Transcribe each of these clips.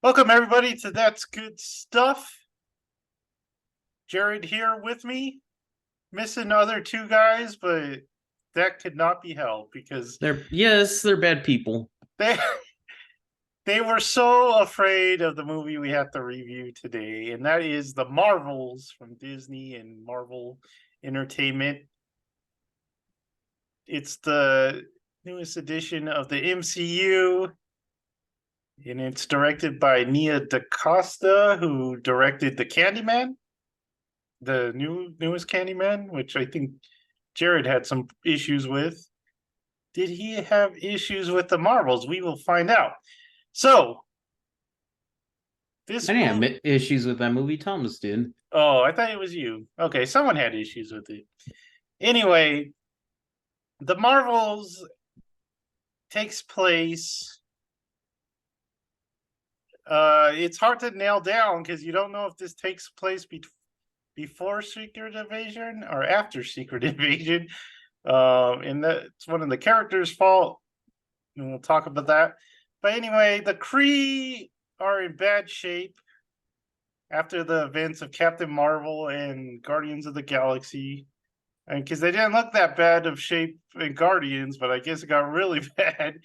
Welcome everybody to That's Good Stuff. Jared here with me. Missing other two guys, but that could not be helped because they're bad people. they they were so afraid of the movie we have to review today, and that is The Marvels from Disney and Marvel Entertainment. It's the newest edition of the MCU, and it's directed by Nia DaCosta, who directed The Candyman, the newest Candyman, which I think Jared had some issues with. Did he have issues with the Marvels? We will find out. So I this didn't movie. have issues with that movie. Thomas did. Oh, I thought it was you. Okay, someone had issues with it. Anyway, the Marvels takes place. It's hard to nail down because you don't know if this takes place before Secret Invasion or after Secret Invasion. And that's one of the characters' fault. And we'll talk about that. But anyway, the Kree are in bad shape after the events of Captain Marvel and Guardians of the Galaxy. And because they didn't look that bad of shape in Guardians, but I guess it got really bad.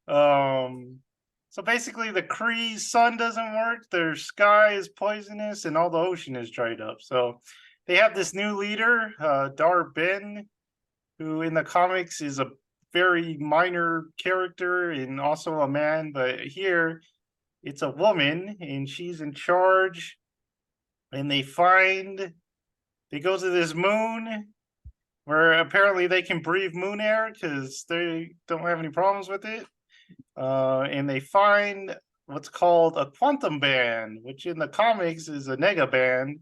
So basically, the Kree's sun doesn't work. Their sky is poisonous, and all the ocean is dried up. So they have this new leader, Dar Ben, who in the comics is a very minor character and also a man, but here it's a woman and she's in charge. And they go to this moon where apparently they can breathe moon air because they don't have any problems with it. And they find what's called a quantum band, which in the comics is a nega band,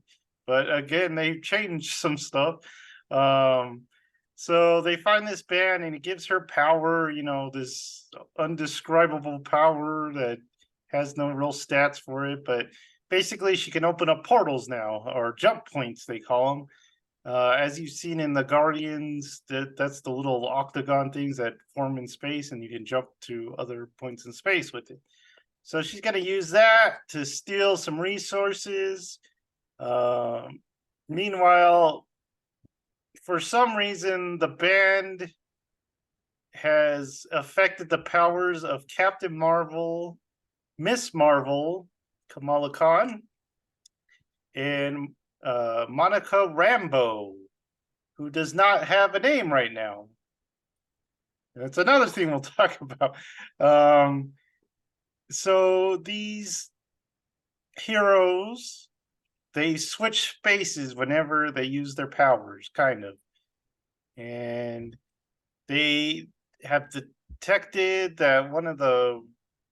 but again, they changed some stuff. So they find this band and it gives her power, this undescribable power that has no real stats for it, but basically she can open up portals now, or jump points they call them. As you've seen in the Guardians, that's the little octagon things that form in space, and you can jump to other points in space with it. So she's going to use that to steal some resources. Meanwhile, for some reason, the band has affected the powers of Captain Marvel, Miss Marvel, Kamala Khan, and Monica Rambeau, who does not have a name right now. That's another thing we'll talk about. So these heroes, they switch spaces whenever they use their powers, kind of. And they have detected that one of the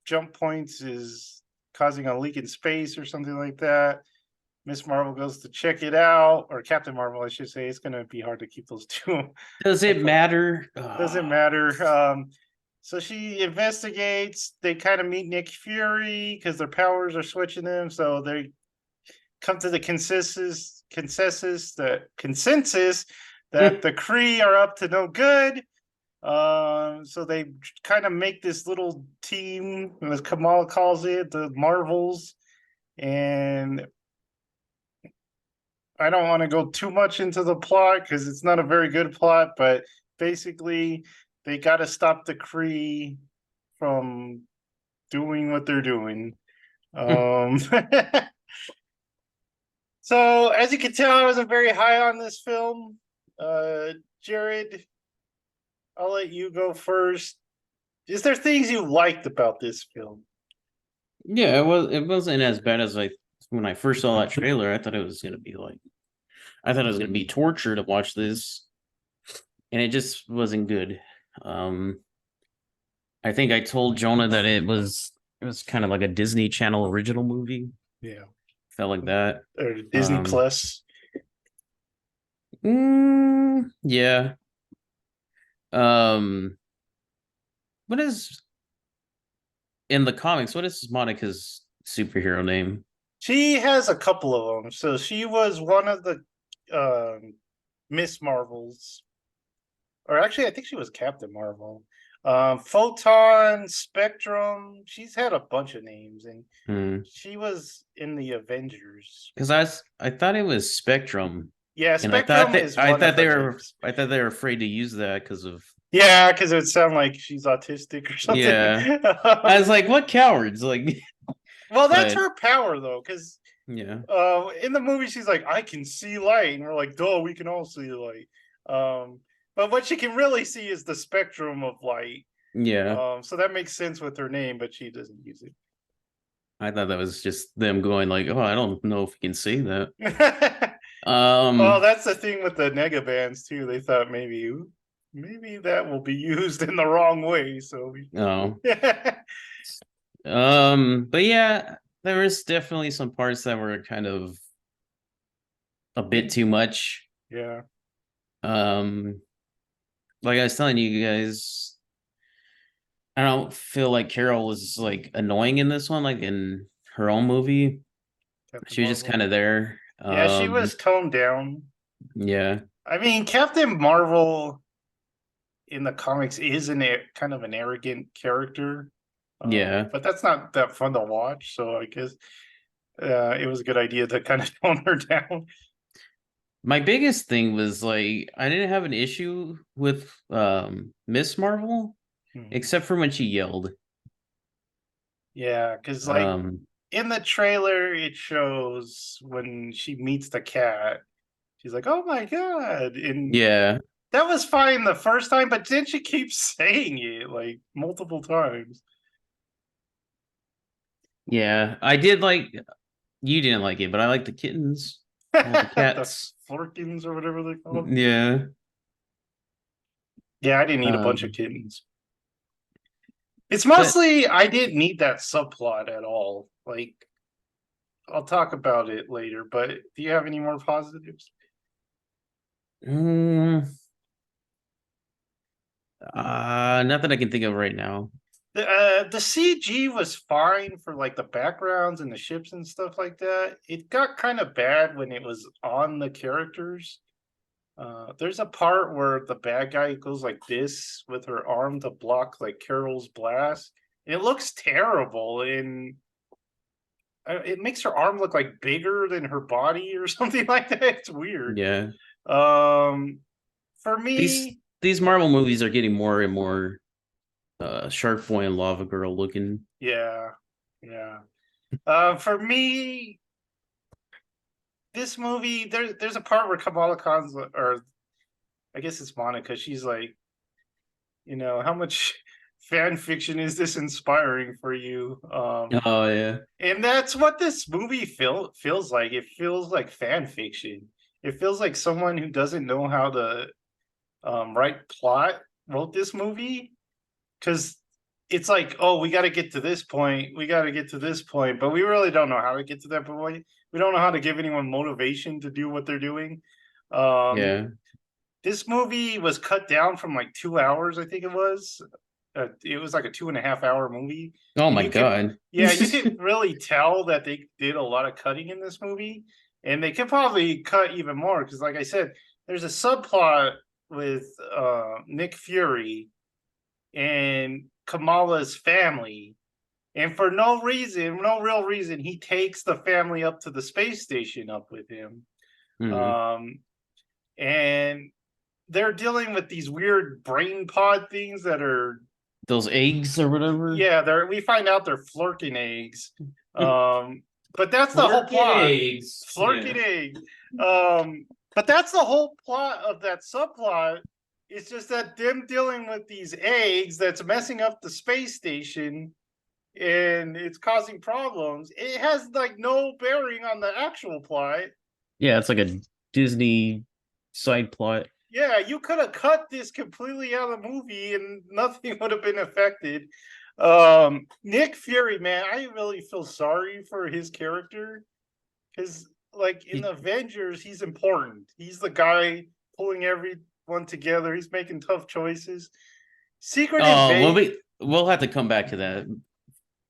jump points is causing a leak in space or something like that. Miss Marvel goes to check it out, or Captain Marvel, I should say. It's going to be hard to keep those two. Does it matter? Doesn't matter. So she investigates. They kind of meet Nick Fury because their powers are switching them. So they come to the consensus that the Kree are up to no good. So they kind of make this little team, as Kamal calls it, the Marvels, and I don't want to go too much into the plot because it's not a very good plot, but basically they got to stop the Kree from doing what they're doing. So as you can tell, I wasn't very high on this film. Jared, I'll let you go first. Is there things you liked about this film? Yeah, it wasn't as bad as when I first saw that trailer. I thought it was gonna be torture to watch this, and it just wasn't good. I think I told Jonah that it was kind of like a Disney Channel original movie. Yeah. Felt like that. Or Disney Plus. Yeah. What is in the comics? What is Monica's superhero name? She has a couple of them. So she was one of the Miss Marvels, or actually, I think she was Captain Marvel. Photon, Spectrum. She's had a bunch of names, and Because she was in the Avengers. I thought it was Spectrum, Yeah, and I thought Spectrum that is one of her names. I thought they were afraid to use that because of Yeah, because it would sound like she's autistic or something. yeah. I was like, what cowards? Like, Well, that's but her power though, because yeah, in the movie she's like, I can see light, and we're like, duh, we can all see light. But what she can really see is the spectrum of light. yeah. So that makes sense with her name, but she doesn't use I thought that was just them going like, oh, I don't know if we can see that. it. Well, Um, that's the thing with the nega bands too. They thought maybe that will be used in the wrong way. So no. yeah. But yeah, there was definitely some parts that were kind of a bit too much. Yeah. Um, like I was telling you guys, I don't feel like Carol was like annoying in this one, like in her own movie. Captain She was just Marvel. kind of there. Yeah, she was toned down. Yeah, I mean, Captain Marvel in the comics is kind of an arrogant character, yeah. but that's not that fun to watch. So I guess it was a good idea to kind of tone her down. My biggest thing was like I didn't have an issue with Miss Marvel Hmm. except for when she yelled. Yeah, because like Um, in the trailer, it shows when she meets the cat, she's like, "Oh my god!" And yeah, that was fine the first time, but then she keeps saying it like multiple times. yeah. I did like you didn't like it, but I like the kittens, all the The cats. Florkins or whatever they call them. Yeah. Yeah, I didn't need a bunch of Um, kittens. It's but mostly I didn't need that subplot at all. Like I'll talk about it later, but do you have any more positives? mm, nothing I can think of right now. The CG was fine for like the backgrounds and the ships and stuff like that. It got kind of bad when it was on the characters. There's a part where the bad guy goes like this with her arm to block like Carol's blast. And it looks terrible, and it makes her arm look like bigger than her body or something like that. It's weird. Yeah. Um, for These me, these Marvel movies are getting more and more Shark Boy and Lava Girl looking. yeah, yeah. For me, this movie there's a part where Kamala Khan's, or I guess it's Monica. She's like, how much fan fiction is this inspiring for you? Oh yeah. And that's what this movie feels like. It feels like fan fiction. It feels like someone who doesn't know how to write plot wrote this movie, because it's like, oh, we got to get to this point, we got to get to this point, but we really don't know how to get to that point. We don't know how to give anyone motivation to do what they're doing. Um, Yeah. this movie was cut down from like 2 hours, I think it was. It was like a 2.5 hour movie, Oh and my you could, god. yeah, you could really tell that they did a lot of cutting in this movie, and they could probably cut even more because, like I said, there's a subplot with Nick Fury and Kamala's family, and for no reason, no real reason, he takes the family up to the space station up with him, Mhm. um, and they're dealing with these weird brain pod things that are, Those eggs or whatever. yeah, they're, we find out they're flirking eggs. Um, but that's the whole Flirkin plot. eggs. Flirking Yeah. egg. But that's the whole plot of that subplot. It's just that them dealing with these eggs that's messing up the space station, and it's causing problems. It has like no bearing on the actual plot. Yeah, it's like a Disney side plot. Yeah, you could have cut this completely out of the movie and nothing would have been affected. Nick Fury, man, I really feel sorry for his character, because like in He- the Avengers, he's important. He's the guy pulling everyone together. He's making tough choices. Secret Oh, well, Invasion. we'll have to come back to that.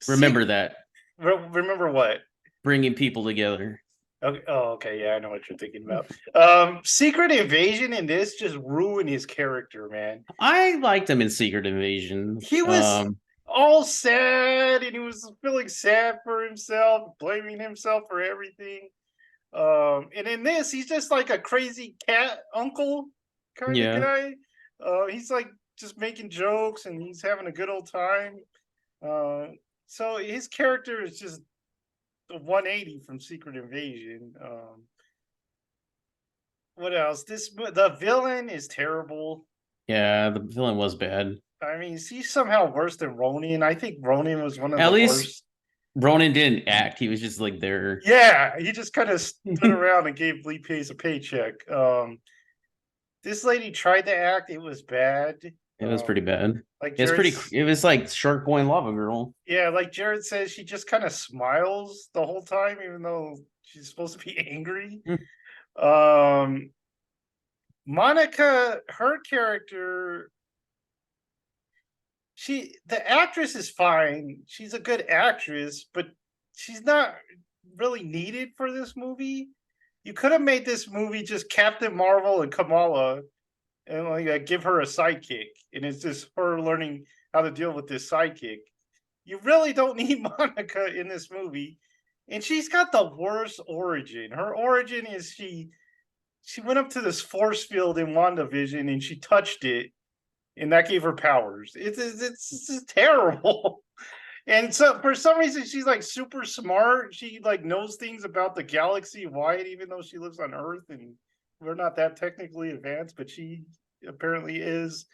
Remember that Remember what? bringing people together. Okay. Oh, okay. Yeah, I know what you're thinking about. Secret Invasion in this just ruined his character, man. I liked him in Secret Invasion. He was all sad and he was feeling sad for himself, blaming himself for everything. And in this, he's just like a crazy cat uncle kind of Yeah. guy. He's like just making jokes and he's having a good old time. Uh, so his character is just a 180 from Secret Invasion. What else? The villain is terrible. Yeah, the villain was bad. I mean, he's somehow worse than Ronin. I think Ronin was one of At the least worst. Ronan didn't act. He was just like there. Yeah, he just kind of stood around and gave Lee Pace a paycheck. This lady tried to act; it was bad. It was pretty bad. Like It's pretty. Jared's, It was like Shark Boy and Lava Girl. yeah, like Jared says, she just kind of smiles the whole time, even though she's supposed to be angry. Um, Monica, her character, the actress is fine. She's a good actress, but she's not really needed for this movie. You could have made this movie just Captain Marvel and Kamala and like give her a sidekick, and it's just her learning how to deal with this sidekick. You really don't need Monica in this movie, and she's got the worst origin. Her origin is she went up to this force field in WandaVision and she touched it, and that gave her powers. It's just terrible. And so for some reason she's like super smart. She like knows things about the galaxy wide, even though she lives on Earth and we're not that technically advanced, but she apparently is.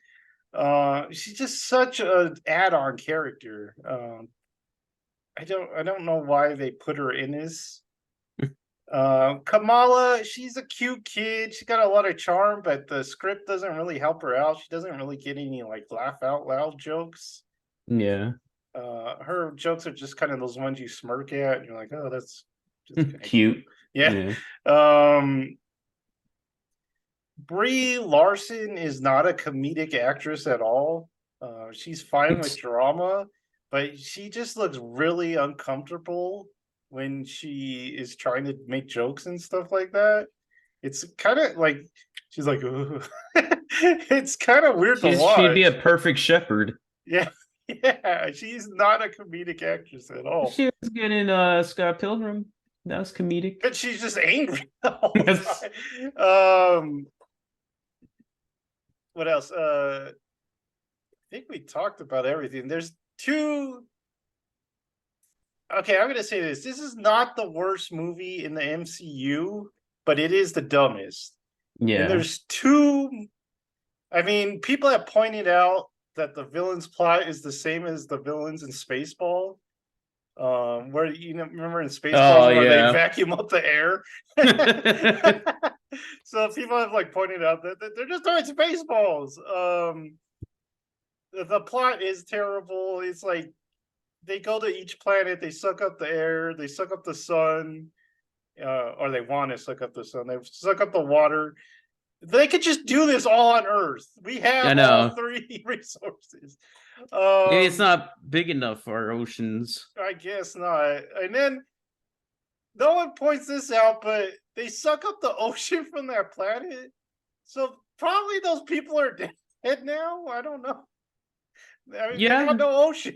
She's just such an add-on character. I don't know why they put her in this. Kamala, she's a cute kid. She got a lot of charm, but the script doesn't really help her out. She doesn't really get any like laugh out loud jokes. Yeah. Her jokes are just kind of those ones you smirk at and you're like, oh, that's just Cute. yeah. Brie Larson is not a comedic actress at all. She's fine with drama, but she just looks really uncomfortable when she is trying to make jokes and stuff like that. It's kind of like she's like, it's kind of weird to watch. She'd be a perfect shepherd. Yeah, yeah. She's not a comedic actress at all. She was good in Scott Pilgrim. That was comedic. But she's just angry all the time. What else? I think we talked about everything. There's two. Okay, I'm gonna say this. This is not the worst movie in the MCU, but it is the dumbest. Yeah. And there's two. I mean, people have pointed out that the villain's plot is the same as the villains in Spaceball. Where remember in Spaceballs where they vacuum up the air. So people have like pointed out that they're just doing Spaceballs. The plot is terrible. It's like they go to each planet, they suck up the air, they suck up the sun, or they want to suck up the sun. They suck up the water. They could just do this all on Earth. We have all three resources. Maybe it's not big enough for our oceans. I guess not. And then no one points this out, but they suck up the ocean from that planet. So probably those people are dead now. I don't know. I mean, they got no ocean.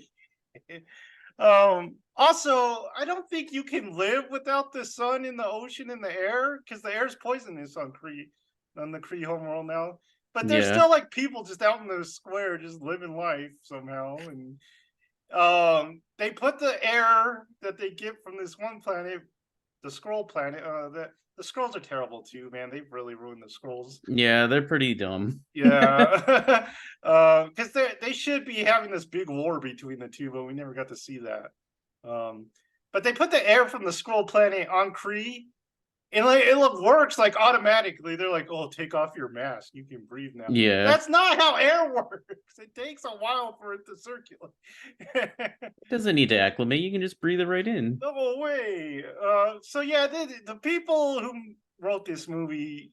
Also, I don't think you can live without the sun in the ocean and the air because the air is poisonous on the Kree homeworld now. But there's still like people just out in the square just living life somehow. And they put the air that they get from this one planet, the Skrull planet. The Skrulls are terrible too, man. They've really ruined the Skrulls. Yeah, they're pretty dumb. Yeah, because they should be having this big war between the two, but we never got to see that. But they put the air from the Skrull planet on Kree, and like it works like automatically. They're like, "Oh, take off your mask. You can breathe now." Yeah, that's not how air works. It takes a while for it to circulate. It doesn't need to acclimate. You can just breathe it right in. No way. So yeah, the people who wrote this movie,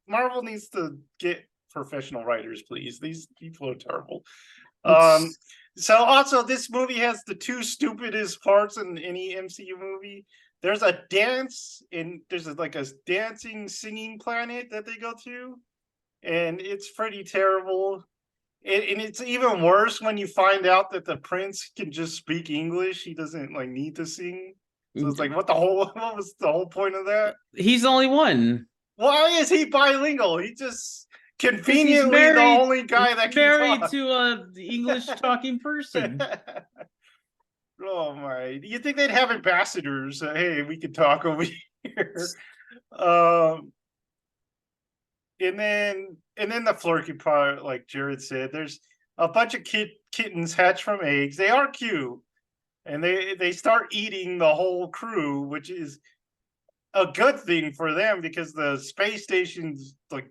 Marvel needs to get professional writers, please. These people are terrible. Um, so also this movie has the two stupidest parts in any MCU movie. There's a dance in there's like a dancing singing planet that they go to, and it's pretty terrible. And it's even worse when you find out that the prince can just speak English. He doesn't like need to sing. So it's like, what was the whole point of that? He's the only one. Why is he bilingual? He just 'Cause he's conveniently the only guy that can married talk. to a English talking person. Oh my! You think they'd have ambassadors? Hey, we could talk over here. Um, and then the flirky part, like Jared said, there's a bunch of kittens hatched from eggs. They are cute, and they start eating the whole crew, which is a good thing for them because the space station's like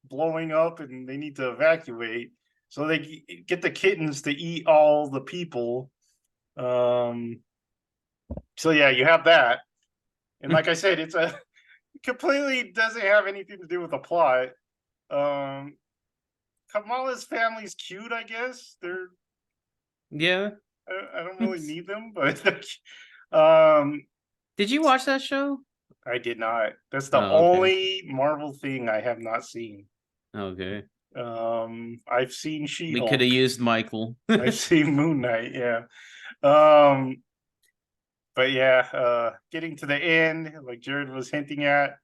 blowing up and they need to evacuate. So they get the kittens to eat all the people. So yeah, you have that. And like I said, it's a completely doesn't have anything to do with the plot. Kamala's family's cute, I guess. They're Yeah. I don't really need them, but um Did you watch that show? I did not. That's the Oh, okay. only Marvel thing I have not seen. Okay. I've seen We She-Hulk. could have used Michael. I've seen Moon Knight, yeah. But yeah, getting to the end, like Jared was hinting at,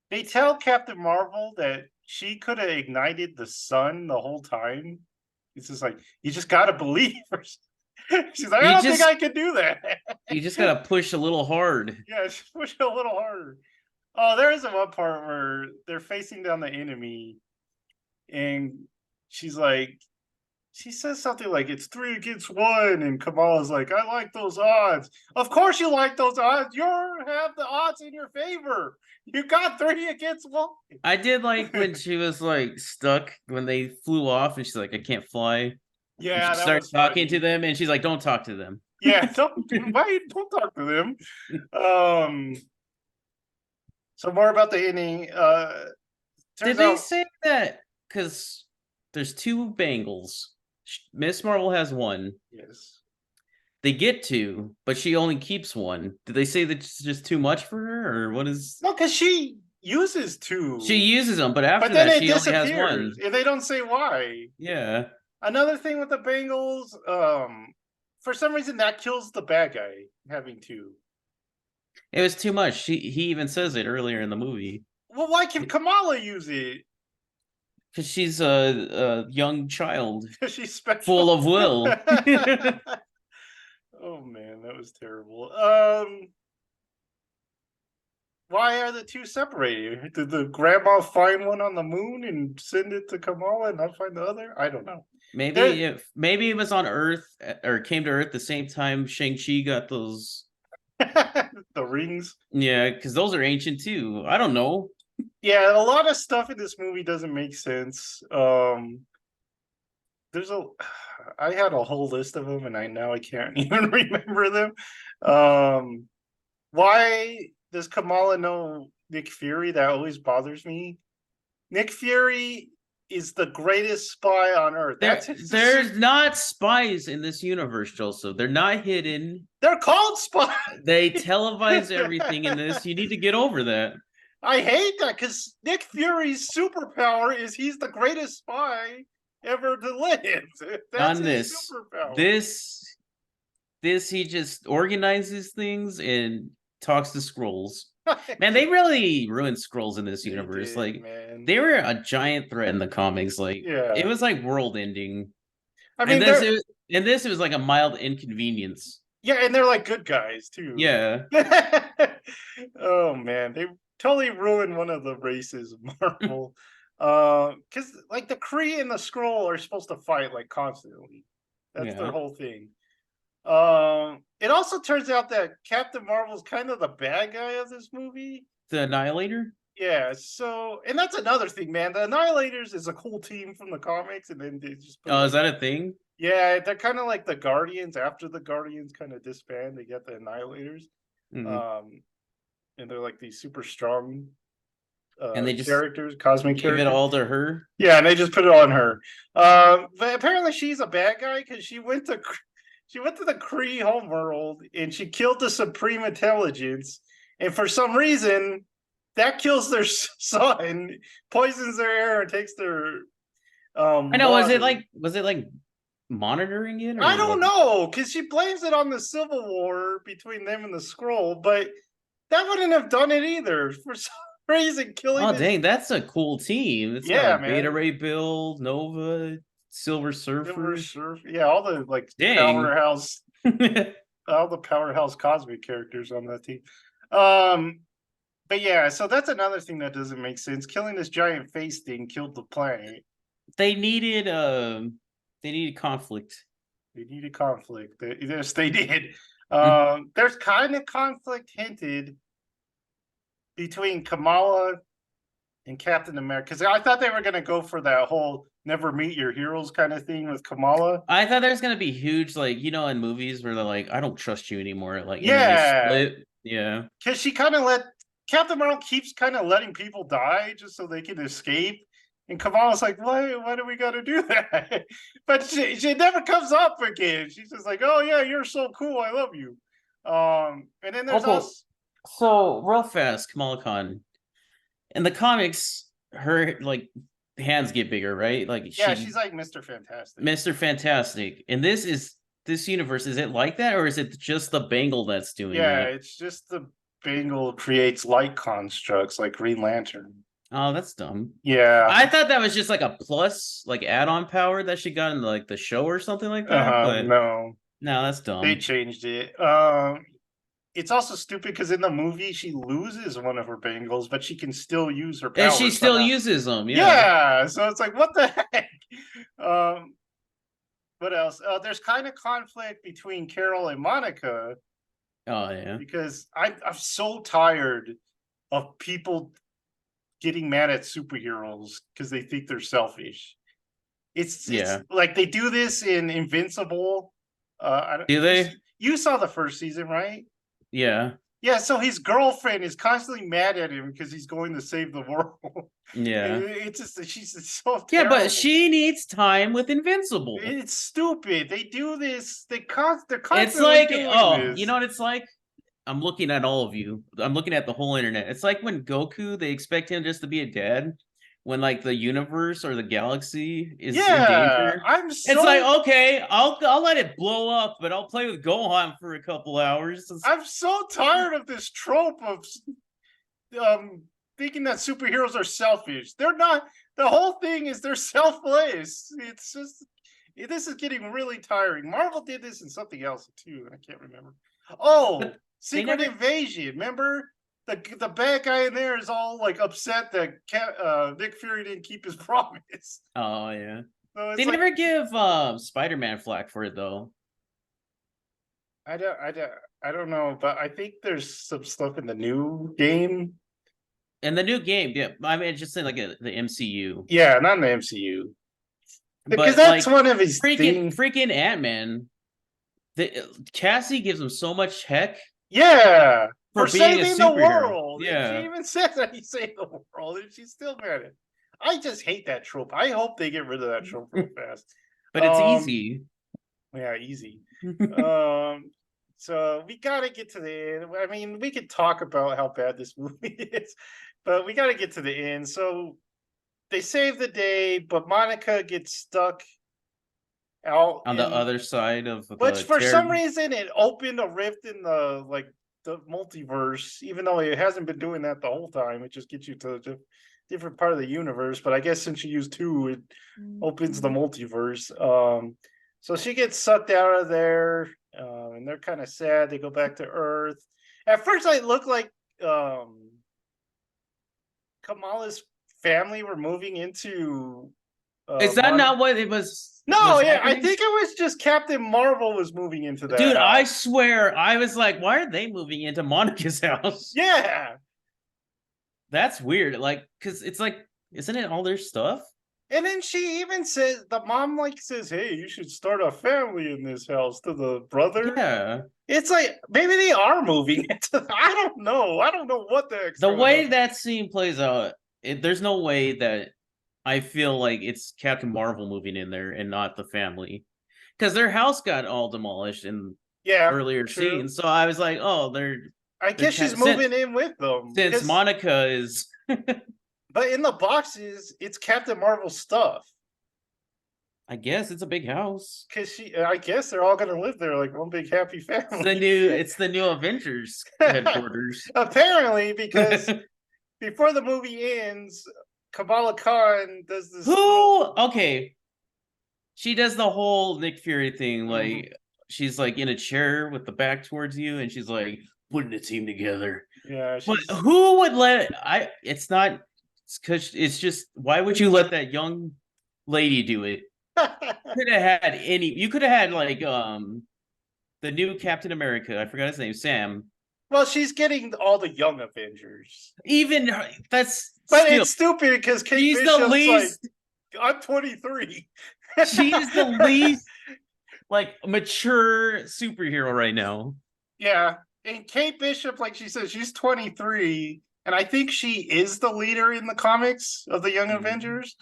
they tell Captain Marvel that she could have ignited the sun the whole time. It's just like, you just gotta believe her. She's like, I don't think I can do that. You just gotta push a little hard. Yeah, just push it a little harder. Oh, there is one part where they're facing down the enemy, and she's like, she says something like it's 3-1, and Kamala's like, I like those odds. Of course you like those odds. You have the odds in your favor. You got 3-1. I did like when she was like stuck when they flew off, and she's like, I can't fly. Yeah, she starts talking to them, and she's like, don't talk to them. Yeah, don't talk to them. So more about the ending. Did they say that? Because there's 2 Bengals. Miss Marvel has 1. Yes. They get 2, but she only keeps 1. Did they say that's just too much for her, or what is? No, because she uses 2. She uses them, but after then that, it she only has 1. disappears, and they don't say why. Yeah. Another thing with the Bengals, for some reason that kills the bad guy having 2. It was too much. He even says it earlier in the movie. Well, why can Kamala use it? Because she's a young child, She's special. full of will. Oh man, that was terrible. Why are the 2 separated? Did the grandma find one on the moon and send it to Kamala and not find the other? I don't know. Maybe it was on Earth or came to Earth the same time Shang-Chi got those. The rings. Yeah, because those are ancient too. I don't know. Yeah, a lot of stuff in this movie doesn't make sense. There's I had a whole list of them, and I can't even remember them. Why does Kamala know Nick Fury? That always bothers me. Nick Fury is the greatest spy on Earth. There's not spies in this universe, Joseph. They're not hidden. They're called spies. They televise everything in this. You need to get over that. I hate that because Nick Fury's superpower is he's the greatest spy ever to live. That's on his this superpower. This he just organizes things and talks to scrolls. Man, they really ruined scrolls in this universe. They were a giant threat in the comics. It was like world ending. I mean, it was like a mild inconvenience. Yeah, and they're like good guys too. Yeah. Oh man, they totally ruined one of the races of Marvel. Because like the Kree and the Skrull are supposed to fight like constantly. That's their whole thing. It also turns out that Captain Marvel's kind of the bad guy of this movie. The Annihilator? Yeah, so and that's another thing, man. The Annihilators is a cool team from the comics, and then they just is that a thing? Yeah, they're kind of like the Guardians. After the Guardians kind of disband, they get the Annihilators. Mm-hmm. And they're like these super strong And they just characters, cosmic gave characters. it all to her. Yeah, and they just put it on her. But apparently she's a bad guy because she went to the Kree homeworld and she killed the Supreme Intelligence, and for some reason that kills their son, poisons their air, and takes their I know. water. Was it like monitoring it? Or I don't like... know, because she blames it on the Civil War between them and the Skrull, but that wouldn't have done it either. For some reason, killing. Oh dang, that's a cool team. It's got like man. Beta Ray Build, Nova, Silver Surfer. Yeah, all the like powerhouse, all the powerhouse cosmic characters on that team. But yeah, so that's another thing that doesn't make sense. Killing this giant face thing killed the planet. They needed conflict. They needed conflict. Yes, they did. There's kind of conflict hinted between Kamala and Captain America, because I thought they were going to go for that whole never meet your heroes kind of thing with Kamala. I thought there's going to be huge, like, you know, in movies where they're like, I don't trust you anymore. Like, yeah. Yeah. Because she kind of Captain Marvel keeps kind of letting people die just so they can escape. And Kamala's like, why do we got to do that? But she never comes up again. She's just like, oh, yeah, you're so cool. I love you. And then there's also... So, real fast, Kamala Khan. In the comics, her, like, hands get bigger, right? Like, she's like Mr. Fantastic. Mr. Fantastic. And this universe, is it like that? Or is it just the bangle that's doing that? Yeah, it's just the bangle creates light constructs like Green Lantern. Oh, that's dumb. Yeah. I thought that was just like a plus, like add-on power that she got in like the show or something like that. But no, that's dumb. They changed it. It's also stupid because in the movie she loses one of her bangles, but she can still use her powers. And she still uses them. Yeah. So it's like, what the heck? What else? There's kind of conflict between Carol and Monica. Oh yeah. Because I'm so tired of people getting mad at superheroes because they think they're selfish. It's like they do this in Invincible. Do they? You saw the first season, right? Yeah. Yeah, so his girlfriend is constantly mad at him because he's going to save the world. Yeah. It's just, she's so terrible. Yeah, but she needs time with Invincible. It's stupid. They do this. They're constantly it's like, doing this. You know what it's like? I'm looking at all of you. I'm looking at the whole internet. It's like when Goku, they expect him just to be a dad. When like the universe or the galaxy is in danger. It's like, okay, I'll let it blow up, but I'll play with Gohan for a couple hours. I'm so tired of this trope of thinking that superheroes are selfish. They're not. The whole thing is they're selfless. It's just, this is getting really tiring. Marvel did this in something else too. I can't remember. Oh, Secret Invasion. Remember? The bad guy in there is all like upset that Nick Fury didn't keep his promise. Oh yeah. So they never give Spider-Man flack for it though. I don't know, but I think there's some stuff in the new game. In the new game, yeah. I mean, just in like the MCU. Yeah, not in the MCU. Because that's like, one of his freaking Ant-Man. Cassie gives him so much heck. Yeah. For saving the world. Yeah. She even says that he saved the world, and she's still mad at it. I just hate that trope. I hope they get rid of that trope real fast. But it's easy. Yeah, easy. So we gotta get to the end. I mean, we could talk about how bad this movie is, but we gotta get to the end. So they save the day, but Monica gets stuck out on the other side of which for some reason it opened a rift in the multiverse, even though it hasn't been doing that the whole time. It just gets you to a different part of the universe, but I guess since you use 2, it opens the multiverse. So she gets sucked out of there, and they're kind of sad. They go back to Earth. At first it looked like Kamala's family were moving into is that not what it was? No, yeah, I think it was just Captain Marvel was moving into that. Dude, house. I swear, I was like, why are they moving into Monica's house? Yeah. That's weird. Like, because it's like, isn't it all their stuff? And then she even says, the mom says, hey, you should start a family in this house to the brother. Yeah. It's like, maybe they are moving into, I don't know. I don't know what the heck. The way that scene plays out, there's no way that I feel like it's Captain Marvel moving in there and not the family, because their house got all demolished in Yeah, earlier true. scenes. So I was like, oh, I they're guess she's moving in with them since because, Monica is. but in the boxes, it's Captain Marvel stuff. I guess it's a big house. Because I guess they're all gonna live there like one big happy family. It's the new Avengers headquarters. Apparently, because before the movie ends, Kamala Khan does this. Okay. She does the whole Nick Fury thing, like Mhm. she's like in a chair with the back towards you, and she's like putting a team together. Yeah, But she's who would let it's not it's because it's just why would you let that young lady do it? Could have had you could have had like the new Captain America, I forgot his name, Sam. well, she's getting all the young Avengers. Even that's But still it's stupid because Kate she's the Bishop's least like, I'm 23. she's the least like mature superhero right now. Yeah. And Kate Bishop, like she said, she's 23. And I think she is the leader in the comics of the Young Avengers.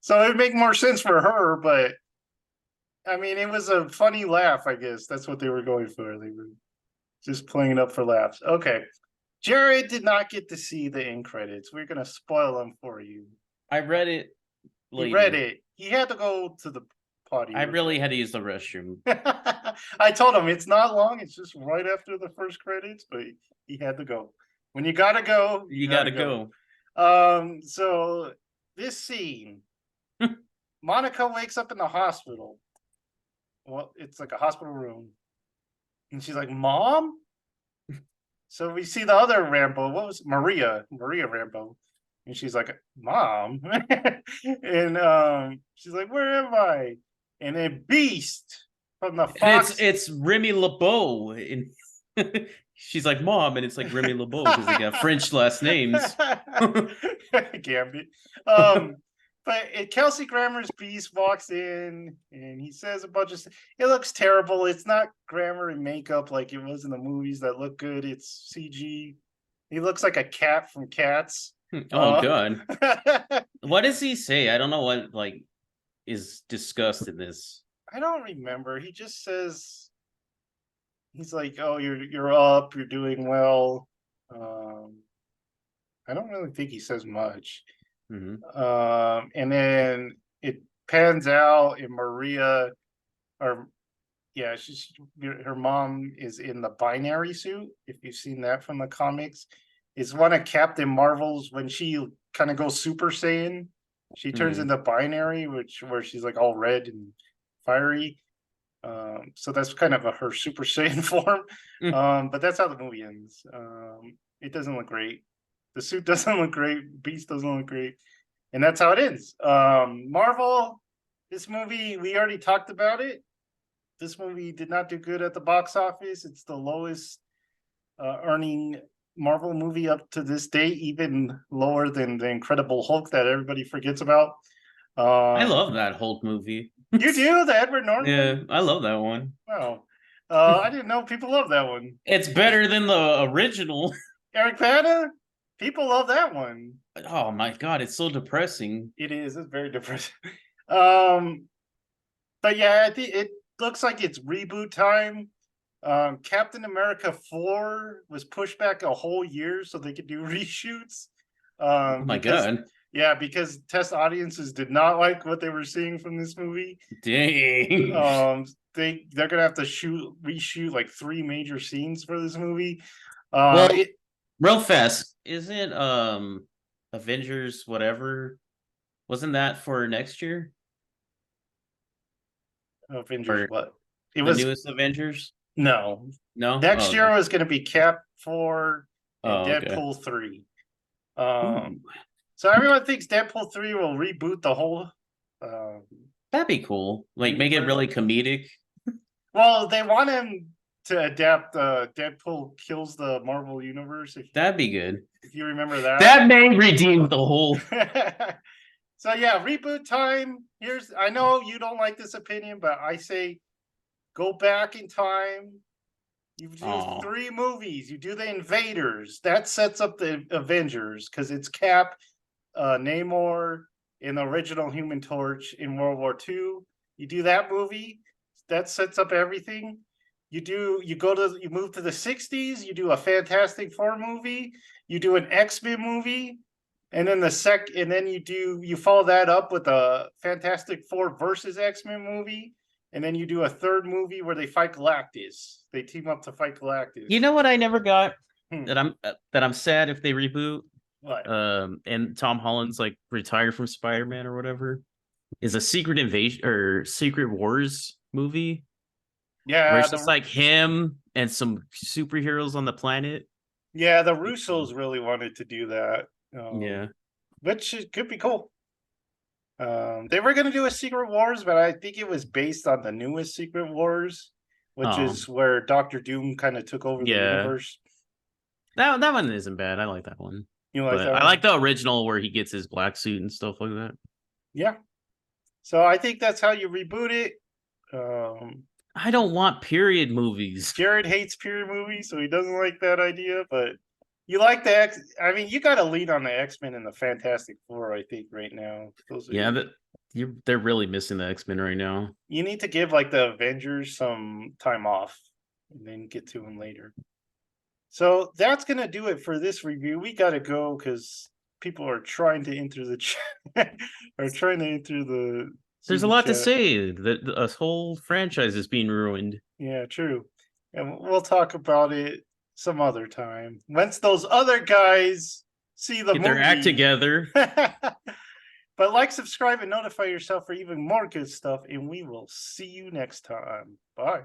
So it would make more sense for her, but I mean, it was a funny laugh, I guess. That's what they were going for. They were just playing it up for laughs. Okay. Jared did not get to see the end credits. We're going to spoil them for you. I read it later. He read it. He had to go to the potty. I really had to use the restroom. I told him it's not long. It's just right after the first credits, but he had to go. When you gotta go, You gotta go. So this scene, Monica wakes up in the hospital. Well, it's like a hospital room, and she's like, "Mom." So we see the other Rambo. What was Maria Rambo, and she's like, "Mom," and she's like, "Where am I?" And then Beast from the Fox. It's Remy LeBeau. She's like Mom, and it's like Remy LeBeau because they got French last names. Gambit. But Kelsey Grammer's Beast walks in and he says a bunch of. It looks terrible. It's not Grammer and makeup like it was in the movies that look good. It's CG. He looks like a cat from Cats. Oh God! What does he say? I don't know what like is discussed in this. I don't remember. He just says he's like, "Oh, you're up. You're doing well." I don't really think he says much. And then it pans out, and Maria, or yeah, her mom is in the binary suit. If you've seen that from the comics, it's one of Captain Marvel's when she kind of goes Super Saiyan. She turns into binary, where she's like all red and fiery. So that's kind of her Super Saiyan form. But that's how the movie ends. It doesn't look great. The suit doesn't look great. Beast doesn't look great. And that's how it ends. Marvel, this movie, we already talked about it. This movie did not do good at the box office. It's the lowest earning Marvel movie up to this day, even lower than the Incredible Hulk that everybody forgets about. I love that Hulk movie. You do? The Edward Norton? Yeah, I love that one. Wow. I didn't know people love that one. It's better than the original. Eric Bana? People love that one. Oh my God, it's so depressing. It is. It's very depressing. But yeah, I think it looks like it's reboot time. Captain America 4 was pushed back a whole year so they could do reshoots. Oh my God. Yeah, because test audiences did not like what they were seeing from this movie. Dang. They're gonna have to reshoot like 3 major scenes for this movie. Real fast, isn't Avengers whatever? Wasn't that for next year? Avengers, what? It was the newest Avengers? No. Next year was gonna be Cap 4 and okay. Deadpool 3. So everyone thinks Deadpool 3 will reboot the whole. That'd be cool. Like make it really comedic. Well, they want him to adapt Deadpool Kills the Marvel Universe. That'd be good. If you remember that. That may redeem the whole. So yeah, reboot time. I know you don't like this opinion, but I say go back in time. You do 3 movies. You do the Invaders. That sets up the Avengers because it's Cap, Namor in the original Human Torch in World War II. You do that movie, that sets up everything. You move to the 60s, you do a Fantastic Four movie, you do an X-Men movie, and then you follow that up with a Fantastic Four versus X-Men movie, and then you do a third movie where they fight Galactus. They team up to fight Galactus. You know what I never got that I'm sad if they reboot? What? And Tom Holland's like retired from Spider-Man or whatever, is a Secret Invasion or Secret Wars movie. Yeah, where it's just like him and some superheroes on the planet. Yeah, the Russos really wanted to do that. Yeah, which could be cool. They were going to do a Secret Wars, but I think it was based on the newest Secret Wars, which is where Doctor Doom kind of took over the universe. That one isn't bad. I like that one. You like that one? I like the original where he gets his black suit and stuff like that. Yeah. So I think that's how you reboot it. I don't want period movies. Jared hates period movies, so he doesn't like that idea, but you like the X. I mean, you got to lean on the X-Men and the Fantastic Four, I think, right now. They're really missing the X-Men right now. You need to give like the Avengers some time off and then get to them later. So that's going to do it for this review. We got to go because people are trying to enter the chat. There's a lot to say. A whole franchise is being ruined. Yeah, true. And we'll talk about it some other time. Once those other guys see the movie. Get their act together. But like, subscribe, and notify yourself for even more good stuff. And we will see you next time. Bye.